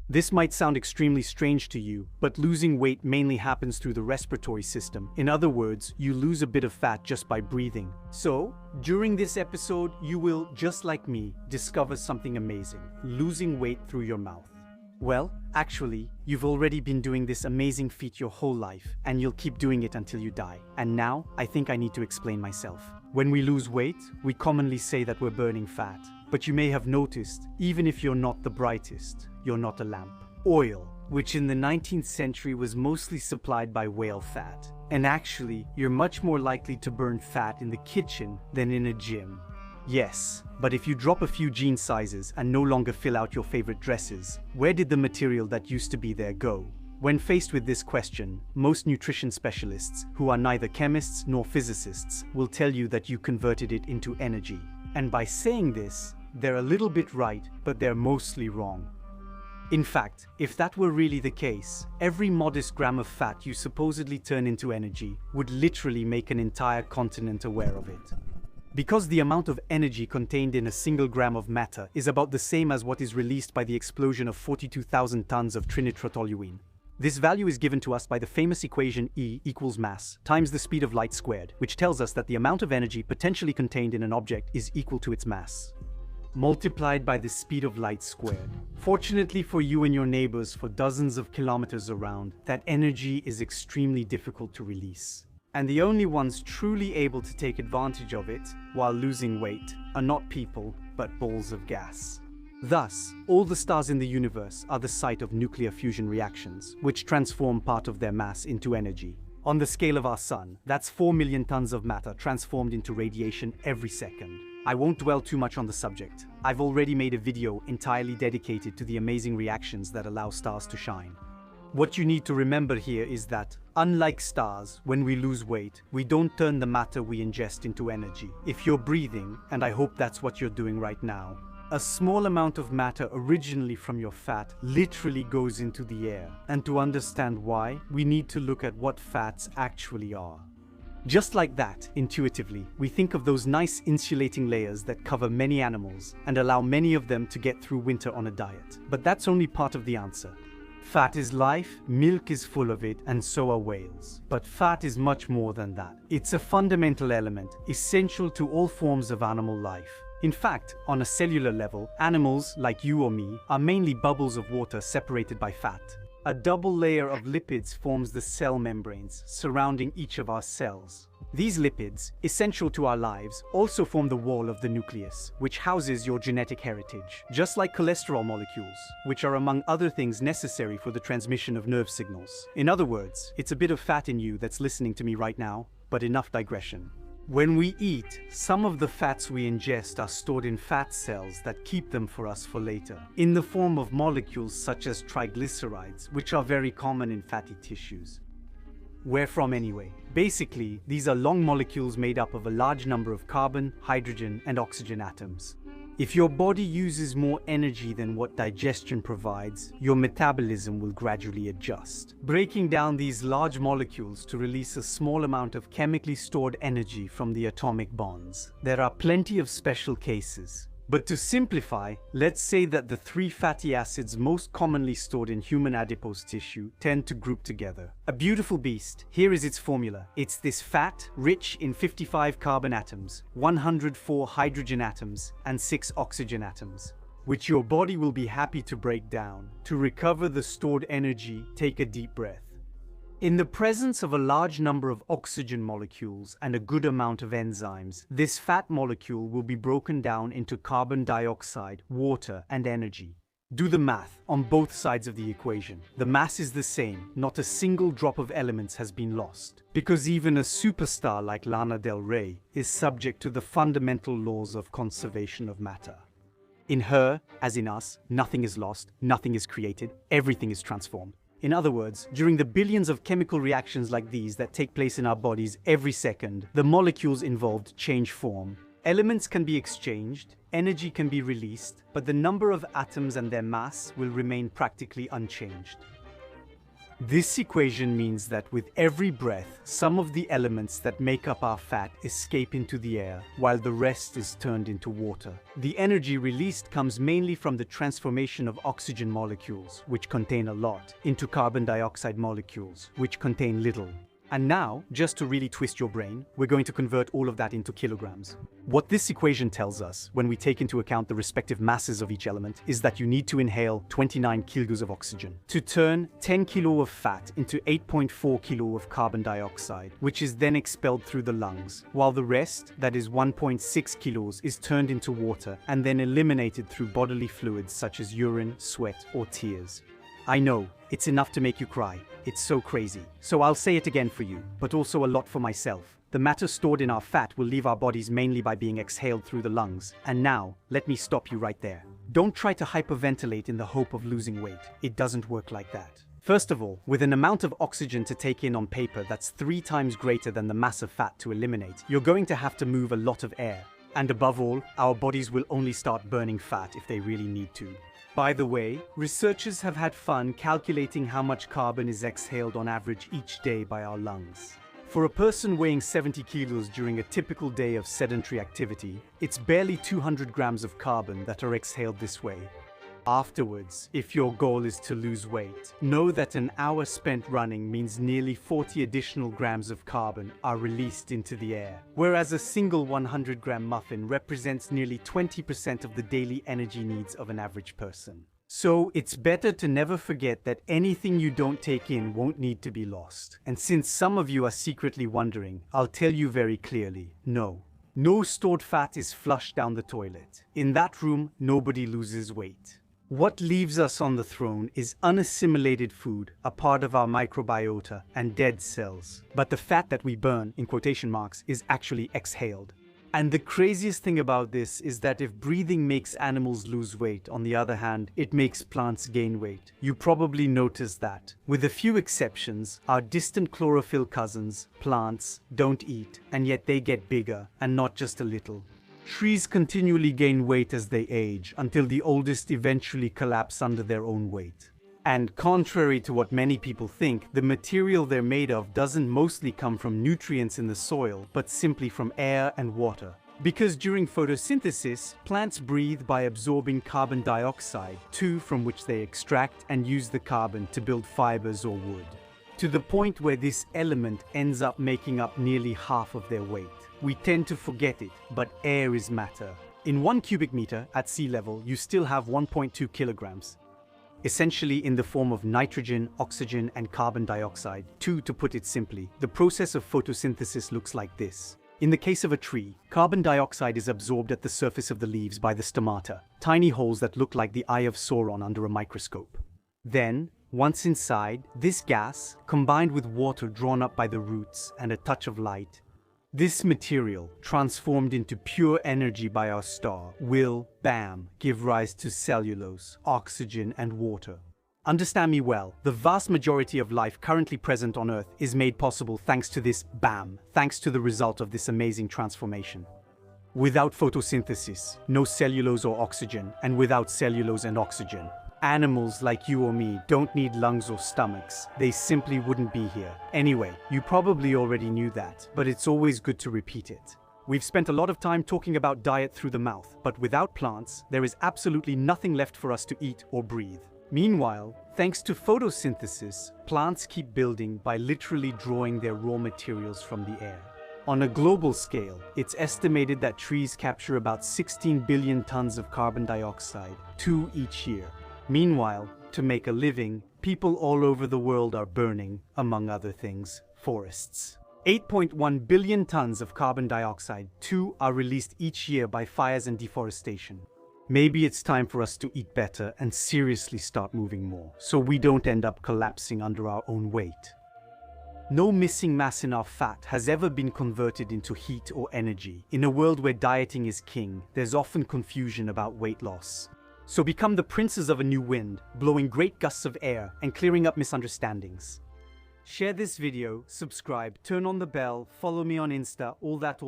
This might sound extremely strange to you, but losing weight mainly happens through the respiratory system. In other words, you lose a bit of fat just by breathing. So, during this episode, you will, just like me, discover something amazing: losing weight through your mouth. Well, actually, you've already been doing this amazing feat your whole life, and you'll keep doing it until you die. And now, I think I need to explain myself. When we lose weight, we commonly say that we're burning fat. But you may have noticed, even if you're not the brightest, you're not a lamp. Oil, which in the 19th century was mostly supplied by whale fat. And actually, you're much more likely to burn fat in the kitchen than in a gym. Yes, but if you drop a few jean sizes and no longer fill out your favorite dresses, where did the material that used to be there go? When faced with this question, most nutrition specialists, who are neither chemists nor physicists, will tell you that you converted it into energy. And by saying this, they're a little bit right, but they're mostly wrong. In fact, if that were really the case, every modest gram of fat you supposedly turn into energy would literally make an entire continent aware of it. Because the amount of energy contained in a single gram of matter is about the same as what is released by the explosion of 42,000 tons of trinitrotoluene. This value is given to us by the famous equation E equals mass times the speed of light squared, which tells us that the amount of energy potentially contained in an object is equal to its mass, multiplied by the speed of light squared. Fortunately for you and your neighbors for dozens of kilometers around, that energy is extremely difficult to release. And the only ones truly able to take advantage of it while losing weight are not people, but balls of gas. Thus, all the stars in the universe are the site of nuclear fusion reactions, which transform part of their mass into energy. On the scale of our sun, that's 4 million tons of matter transformed into radiation every second. I won't dwell too much on the subject. I've already made a video entirely dedicated to the amazing reactions that allow stars to shine. What you need to remember here is that, unlike stars, when we lose weight, we don't turn the matter we ingest into energy. If you're breathing, and I hope that's what you're doing right now, a small amount of matter originally from your fat literally goes into the air. And to understand why, we need to look at what fats actually are. Just like that, intuitively, we think of those nice insulating layers that cover many animals and allow many of them to get through winter on a diet. But that's only part of the answer. Fat is life, milk is full of it, and so are whales. But fat is much more than that. It's a fundamental element, essential to all forms of animal life. In fact, on a cellular level, animals, like you or me, are mainly bubbles of water separated by fat. A double layer of lipids forms the cell membranes surrounding each of our cells. These lipids, essential to our lives, also form the wall of the nucleus, which houses your genetic heritage, just like cholesterol molecules, which are among other things necessary for the transmission of nerve signals. In other words, it's a bit of fat in you that's listening to me right now, but enough digression. When we eat, some of the fats we ingest are stored in fat cells that keep them for us for later, in the form of molecules such as triglycerides, which are very common in fatty tissues. Where from anyway? Basically, these are long molecules made up of a large number of carbon, hydrogen, and oxygen atoms. If your body uses more energy than what digestion provides, your metabolism will gradually adjust, breaking down these large molecules to release a small amount of chemically stored energy from the atomic bonds. There are plenty of special cases. But to simplify, let's say that the 3 fatty acids most commonly stored in human adipose tissue tend to group together. A beautiful beast. Here is its formula. It's this fat, rich in 55 carbon atoms, 104 hydrogen atoms, and 6 oxygen atoms, which your body will be happy to break down. To recover the stored energy, take a deep breath. In the presence of a large number of oxygen molecules and a good amount of enzymes, this fat molecule will be broken down into carbon dioxide, water, and energy. Do the math on both sides of the equation. The mass is the same, not a single drop of elements has been lost. Because even a superstar like Lana Del Rey is subject to the fundamental laws of conservation of matter. In her, as in us, nothing is lost, nothing is created, everything is transformed. In other words, during the billions of chemical reactions like these that take place in our bodies every second, the molecules involved change form. Elements can be exchanged, energy can be released, but the number of atoms and their mass will remain practically unchanged. This equation means that with every breath, some of the elements that make up our fat escape into the air, while the rest is turned into water. The energy released comes mainly from the transformation of oxygen molecules, which contain a lot, into carbon dioxide molecules, which contain little. And now, just to really twist your brain, we're going to convert all of that into kilograms. What this equation tells us, when we take into account the respective masses of each element, is that you need to inhale 29 kilos of oxygen to turn 10 kilo of fat into 8.4 kilo of carbon dioxide, which is then expelled through the lungs, while the rest, that is 1.6 kilos, is turned into water and then eliminated through bodily fluids such as urine, sweat, or tears. I know, it's enough to make you cry. It's so crazy. So I'll say it again for you, but also a lot for myself. The matter stored in our fat will leave our bodies mainly by being exhaled through the lungs. And now, let me stop you right there. Don't try to hyperventilate in the hope of losing weight. It doesn't work like that. First of all, with an amount of oxygen to take in on paper that's 3 times greater than the mass of fat to eliminate, you're going to have to move a lot of air. And above all, our bodies will only start burning fat if they really need to. By the way, researchers have had fun calculating how much carbon is exhaled on average each day by our lungs. For a person weighing 70 kilos during a typical day of sedentary activity, it's barely 200 grams of carbon that are exhaled this way. Afterwards, if your goal is to lose weight, know that an hour spent running means nearly 40 additional grams of carbon are released into the air, whereas a single 100-gram muffin represents nearly 20% of the daily energy needs of an average person. So it's better to never forget that anything you don't take in won't need to be lost. And since some of you are secretly wondering, I'll tell you very clearly, no. No stored fat is flushed down the toilet. In that room, nobody loses weight. What leaves us on the throne is unassimilated food, a part of our microbiota, and dead cells. But the fat that we burn, in quotation marks, is actually exhaled. And the craziest thing about this is that if breathing makes animals lose weight, on the other hand, it makes plants gain weight. You probably noticed that. With a few exceptions, our distant chlorophyll cousins, plants, don't eat, and yet they get bigger, and not just a little. Trees continually gain weight as they age, until the oldest eventually collapse under their own weight. And contrary to what many people think, the material they're made of doesn't mostly come from nutrients in the soil, but simply from air and water. Because during photosynthesis, plants breathe by absorbing carbon dioxide, too, from which they extract and use the carbon to build fibers or wood. To the point where this element ends up making up nearly half of their weight. We tend to forget it, but air is matter. In 1 cubic meter at sea level, you still have 1.2 kilograms. Essentially in the form of nitrogen, oxygen, and carbon dioxide. To put it simply, the process of photosynthesis looks like this. In the case of a tree, carbon dioxide is absorbed at the surface of the leaves by the stomata, tiny holes that look like the eye of Sauron under a microscope. Then, once inside, this gas, combined with water drawn up by the roots and a touch of light, this material, transformed into pure energy by our star, will, bam, give rise to cellulose, oxygen, and water. Understand me well, the vast majority of life currently present on Earth is made possible thanks to this bam, thanks to the result of this amazing transformation. Without photosynthesis, no cellulose or oxygen, and without cellulose and oxygen, animals like you or me don't need lungs or stomachs. They simply wouldn't be here. Anyway, you probably already knew that, but it's always good to repeat it. We've spent a lot of time talking about diet through the mouth, but without plants, there is absolutely nothing left for us to eat or breathe. Meanwhile, thanks to photosynthesis, plants keep building by literally drawing their raw materials from the air. On a global scale, it's estimated that trees capture about 16 billion tons of carbon dioxide, 2 each year. Meanwhile, to make a living, people all over the world are burning, among other things, forests. 8.1 billion tons of carbon dioxide, 2 are released each year by fires and deforestation. Maybe it's time for us to eat better and seriously start moving more, so we don't end up collapsing under our own weight. No missing mass in our fat has ever been converted into heat or energy. In a world where dieting is king, there's often confusion about weight loss. So become the princes of a new wind, blowing great gusts of air and clearing up misunderstandings. Share this video, subscribe, turn on the bell, follow me on Insta, all that.